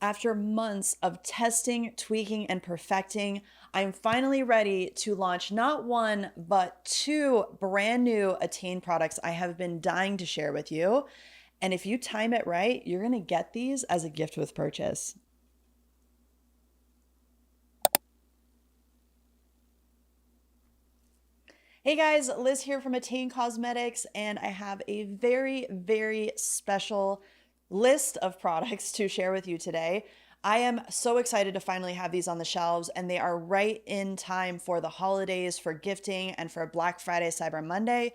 After months of testing, tweaking, and perfecting, I'm finally ready to launch not one, but two brand new ATTAIN products I have been dying to share with you. And if you time it right, you're going to get these as a gift with purchase. Hey guys, Liz here from ATTAIN Cosmetics, and I have a very, very special list of products to share with you today. I am so excited to finally have these on the shelves, and they are right in time for the holidays, for gifting, and for Black Friday, Cyber Monday.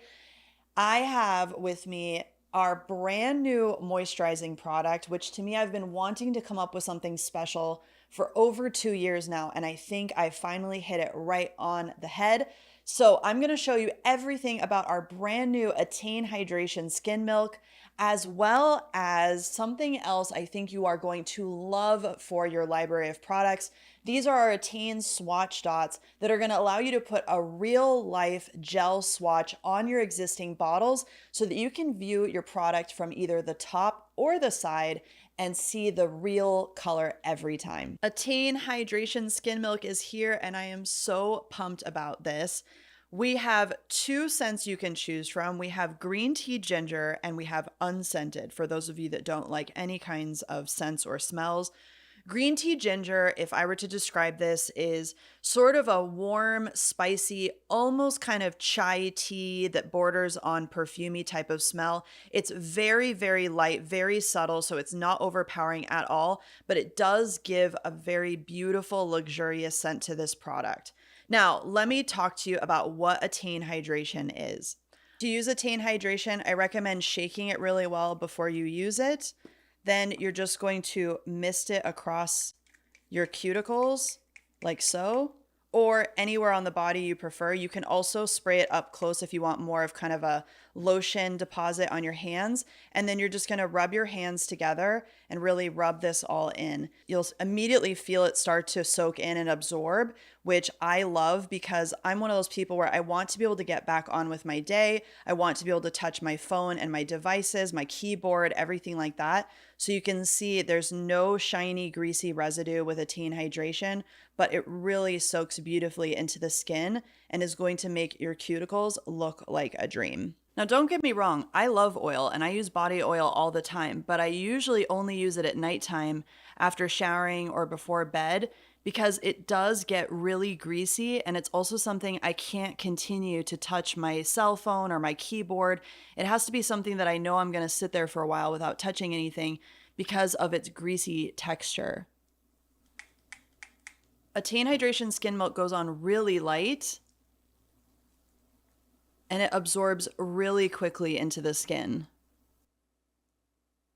I have with me our brand new moisturizing product, which to me, I've been wanting to come up with something special for over 2 years now, and I think I finally hit it right on the head. So I'm going to show you everything about our brand new ATTAIN Hydration Skin Milk, as well as something else I think you are going to love for your library of products. These are our ATTAIN Swatch Dots that are going to allow you to put a real life gel swatch on your existing bottles so that you can view your product from either the top or the side and see the real color every time. ATTAIN Hydration Skin Milk is here, and I am so pumped about this. We have two scents you can choose from. We have green tea ginger and we have unscented for those of you that don't like any kinds of scents or smells. Green tea ginger, if I were to describe this, is sort of a warm, spicy, almost kind of chai tea that borders on perfumey type of smell. It's very, very light, very subtle, so it's not overpowering at all, but it does give a very beautiful, luxurious scent to this product. Now, let me talk to you about what ATTAIN Hydration is. To use ATTAIN Hydration, I recommend shaking it really well before you use it. Then you're just going to mist it across your cuticles like so, or anywhere on the body you prefer. You can also spray it up close if you want more of kind of a lotion deposit on your hands. And then you're just going to rub your hands together and really rub this all in. You'll immediately feel it start to soak in and absorb, which I love because I'm one of those people where I want to be able to get back on with my day. I want to be able to touch my phone and my devices, my keyboard, everything like that. So you can see there's no shiny, greasy residue with ATTAIN Hydration, but it really soaks beautifully into the skin and is going to make your cuticles look like a dream. Now, don't get me wrong, I love oil and I use body oil all the time, but I usually only use it at nighttime after showering or before bed because it does get really greasy, and it's also something I can't continue to touch my cell phone or my keyboard. It has to be something that I know I'm going to sit there for a while without touching anything because of its greasy texture. ATTAIN Hydration Skin Milk goes on really light, and it absorbs really quickly into the skin.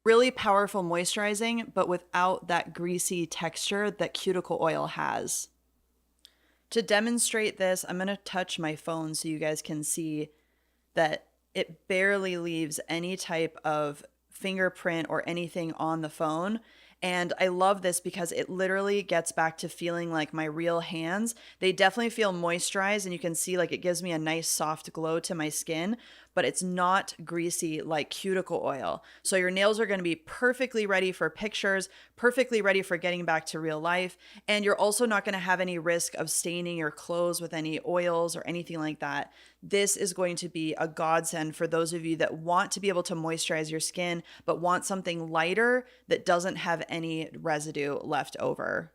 Really powerful moisturizing, but without that greasy texture that cuticle oil has. To demonstrate this, I'm going to touch my phone so you guys can see that it barely leaves any type of fingerprint or anything on the phone. And I love this because it literally gets back to feeling like my real hands. They definitely feel moisturized, and you can see like it gives me a nice soft glow to my skin, but it's not greasy like cuticle oil. So your nails are going to be perfectly ready for pictures, perfectly ready for getting back to real life. And you're also not going to have any risk of staining your clothes with any oils or anything like that. This is going to be a godsend for those of you that want to be able to moisturize your skin, but want something lighter that doesn't have any residue left over.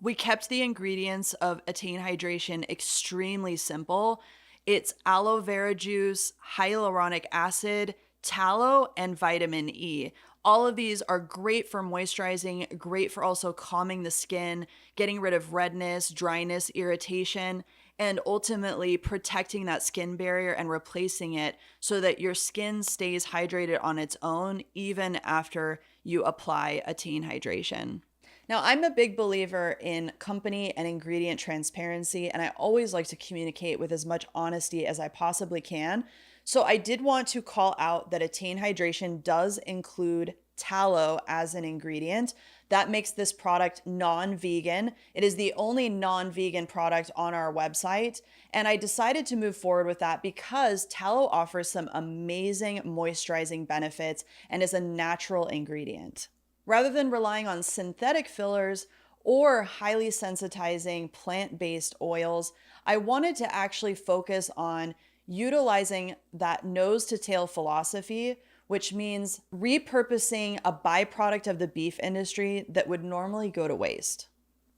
We kept the ingredients of ATTAIN Hydration extremely simple. It's aloe vera juice, hyaluronic acid, tallow, and vitamin E. All of these are great for moisturizing, great for also calming the skin, getting rid of redness, dryness, irritation, and ultimately protecting that skin barrier and replacing it so that your skin stays hydrated on its own even after you apply ATTAIN Hydration. Now, I'm a big believer in company and ingredient transparency, and I always like to communicate with as much honesty as I possibly can. So I did want to call out that ATTAIN Hydration does include tallow as an ingredient. That makes this product non-vegan. It is the only non-vegan product on our website. And I decided to move forward with that because tallow offers some amazing moisturizing benefits and is a natural ingredient. Rather than relying on synthetic fillers or highly sensitizing plant-based oils, I wanted to actually focus on utilizing that nose to tail philosophy, which means repurposing a byproduct of the beef industry that would normally go to waste.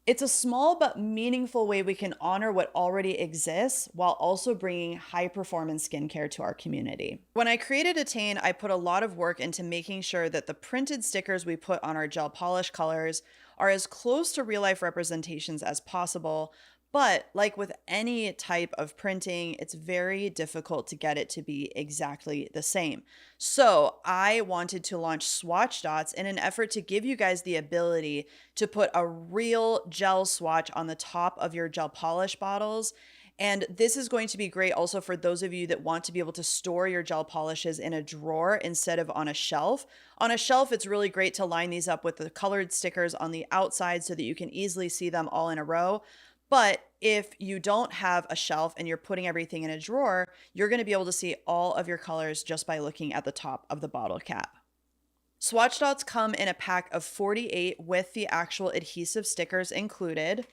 It's a small but meaningful way we can honor what already exists while also bringing high performance skincare to our community. When I created ATTAIN, I put a lot of work into making sure that the printed stickers we put on our gel polish colors are as close to real life representations as possible. But like with any type of printing, it's very difficult to get it to be exactly the same. So I wanted to launch Swatch Dots in an effort to give you guys the ability to put a real gel swatch on the top of your gel polish bottles. And this is going to be great also for those of you that want to be able to store your gel polishes in a drawer instead of on a shelf. On a shelf, it's really great to line these up with the colored stickers on the outside so that you can easily see them all in a row. But if you don't have a shelf and you're putting everything in a drawer, you're going to be able to see all of your colors just by looking at the top of the bottle cap. Swatch Dots come in a pack of 48 with the actual adhesive stickers included.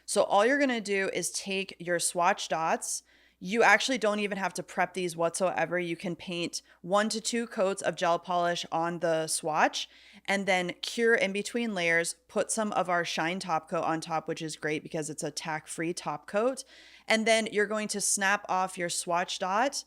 So all you're going to do is take your Swatch Dots. You actually don't even have to prep these whatsoever. You can paint 1 to 2 coats of gel polish on the swatch and then cure in between layers, put some of our Shine Top Coat on top, which is great because it's a tack-free top coat. And then you're going to snap off your Swatch Dot.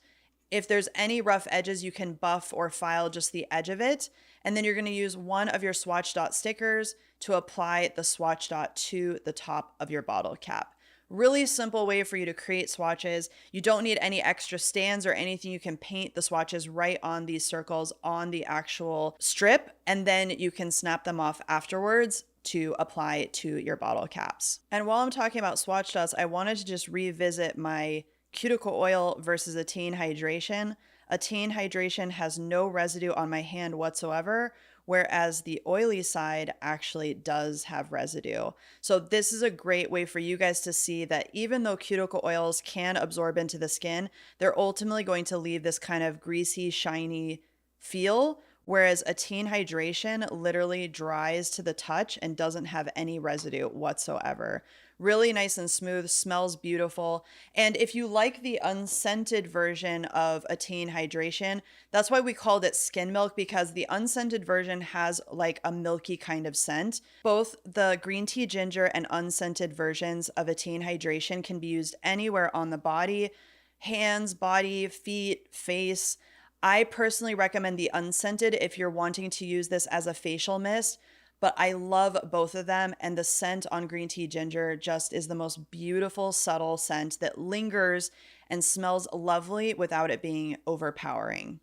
If there's any rough edges, you can buff or file just the edge of it. And then you're going to use one of your Swatch Dot stickers to apply the Swatch Dot to the top of your bottle cap. Really simple way for you to create swatches. You don't need any extra stands or anything. You can paint the swatches right on these circles on the actual strip, and then you can snap them off afterwards to apply to your bottle caps. And while I'm talking about Swatch Dots, I wanted to just revisit my cuticle oil versus ATTAIN Hydration. ATTAIN Hydration has no residue on my hand whatsoever, whereas the oily side actually does have residue. So this is a great way for you guys to see that even though cuticle oils can absorb into the skin, they're ultimately going to leave this kind of greasy, shiny feel, whereas ATTAIN Hydration literally dries to the touch and doesn't have any residue whatsoever. Really nice and smooth, smells beautiful. And if you like the unscented version of ATTAIN Hydration, that's why we called it Skin Milk, because the unscented version has like a milky kind of scent. Both the green tea ginger and unscented versions of ATTAIN Hydration can be used anywhere on the body, hands, body, feet, face. I personally recommend the unscented if you're wanting to use this as a facial mist. But I love both of them, and the scent on green tea ginger just is the most beautiful, subtle scent that lingers and smells lovely without it being overpowering.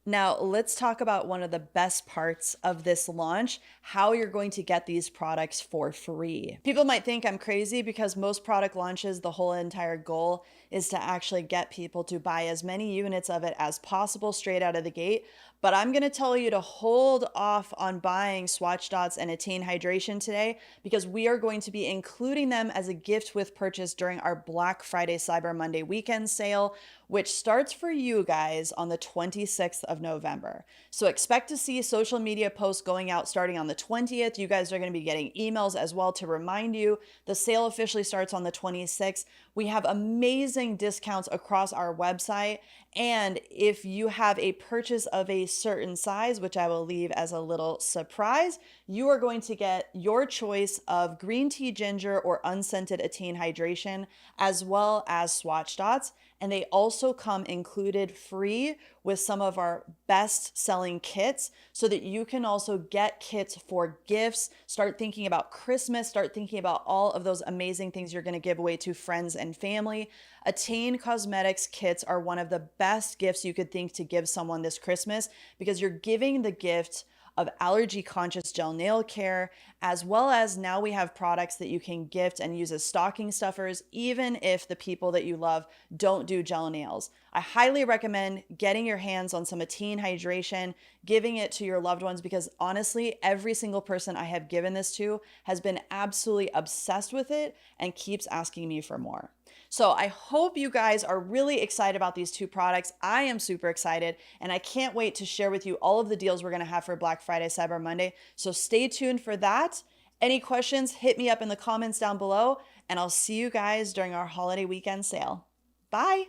Now, let's talk about one of the best parts of this launch, how you're going to get these products for free. People might think I'm crazy because most product launches, the whole entire goal is to actually get people to buy as many units of it as possible straight out of the gate. But I'm going to tell you to hold off on buying Swatch Dots and ATTAIN Hydration today, because we are going to be including them as a gift with purchase during our Black Friday Cyber Monday weekend sale, which starts for you guys on the 26th of November. So expect to see social media posts going out starting on the 20th. You guys are going to be getting emails as well to remind you. The sale officially starts on the 26th. We have amazing discounts across our website. And if you have a purchase of a certain size, which I will leave as a little surprise, you are going to get your choice of green tea ginger or unscented ATTAIN Hydration, as well as Swatch Dots. And they also come included free with some of our best selling kits, so that you can also get kits for gifts, start thinking about Christmas, start thinking about all of those amazing things you're going to give away to friends and family. ATTAIN Cosmetics kits are one of the best gifts you could think to give someone this Christmas, because you're giving the gift of allergy-conscious gel nail care, as well as now we have products that you can gift and use as stocking stuffers, even if the people that you love don't do gel nails. I highly recommend getting your hands on some ATTAIN Hydration, giving it to your loved ones, because honestly, every single person I have given this to has been absolutely obsessed with it and keeps asking me for more. So I hope you guys are really excited about these two products. I am super excited, and I can't wait to share with you all of the deals we're gonna have for Black Friday, Cyber Monday. So stay tuned for that. Any questions, hit me up in the comments down below, and I'll see you guys during our holiday weekend sale. Bye.